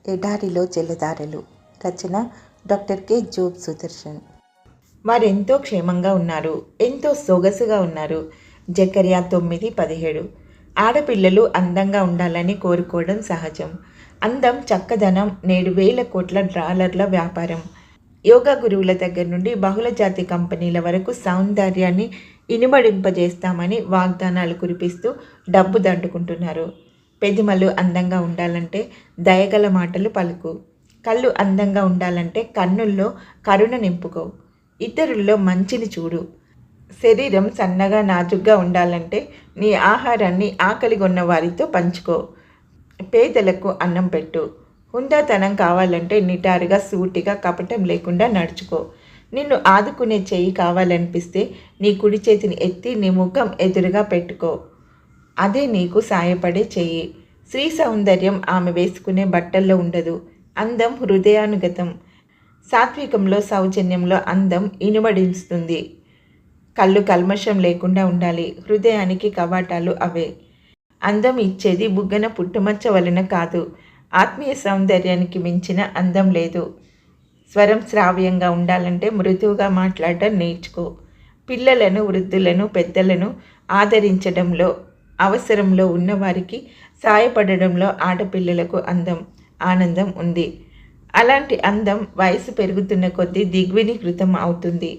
ఎడారిలో జలధారలు. రచన doctor K Job Sudarshan. వారెంతో క్షేమంగా ఉన్నారు, ఎంతో సొగసుగా ఉన్నారు. జకర్యా 9:17. ఆడపిల్లలు అందంగా ఉండాలని కోరుకోవడం సహజం. అందం, చక్కదనం నేడు వేల కోట్ల డాలర్ల వ్యాపారం. యోగా గురువుల దగ్గర నుండి బహుళజాతి కంపెనీల వరకు సౌందర్యాన్ని ఇనుమడింపజేస్తామని వాగ్దానాలు కురిపిస్తూ డబ్బు దండుకుంటున్నారు. పెదిమలు అందంగా ఉండాలంటే దయగల మాటలు పలుకు. కళ్ళు అందంగా ఉండాలంటే కన్నుల్లో కరుణ నింపుకో. ఇతరుల్లో మంచిని చూడు. శరీరం సన్నగా నాజుగ్గా ఉండాలంటే నీ ఆహారాన్ని ఆకలిగొన్న వారితో పంచుకో. పేదలకు అన్నం పెట్టు. హుందాతనం కావాలంటే నిటారుగా, సూటిగా, కపటం లేకుండా నడుచుకో. నిన్ను ఆదుకునే చెయ్యి కావాలనిపిస్తే నీ కుడి చేతిని ఎత్తి నీ ముఖం ఎదురుగా పెట్టుకో. అదే నీకు సాయపడే చెయ్యి. స్త్రీ సౌందర్యం ఆమె వేసుకునే బట్టల్లో ఉండదు. అందం హృదయానుగతం. సాత్వికంలో, సౌజన్యంలో అందం ఇనుమడిస్తుంది. కళ్ళు కల్మషం లేకుండా ఉండాలి. హృదయానికి కవాటాలు అవే. అందం ఇచ్చేది బుగ్గన పుట్టుమచ్చ వలన కాదు. ఆత్మీయ సౌందర్యానికి మించిన అందం లేదు. స్వరం శ్రావ్యంగా ఉండాలంటే మృదువుగా మాట్లాడటం నేర్చుకో. పిల్లలను, వృద్ధులను, పెద్దలను ఆదరించడంలో, అవసరంలో ఉన్నవారికి సాయపడడంలో ఆడపిల్లలకు ఆనందం ఉంది. అలాంటి అందం వయసు పెరుగుతున్న కొద్దీ దిగ్వినీకృతం అవుతుంది.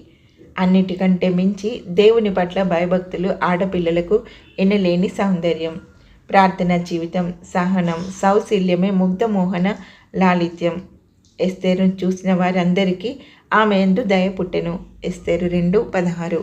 అన్నిటికంటే మించి దేవుని పట్ల భయభక్తులు ఆడపిల్లలకు ఎనలేని సౌందర్యం. ప్రార్థనా జీవితం, సహనం, సౌశీల్యమే ముగ్ధమోహన లాలిత్యం. ఎస్తేరును చూసిన వారందరికీ ఆమె యందు దయ పుట్టెను. ఎస్తేరు 2:16.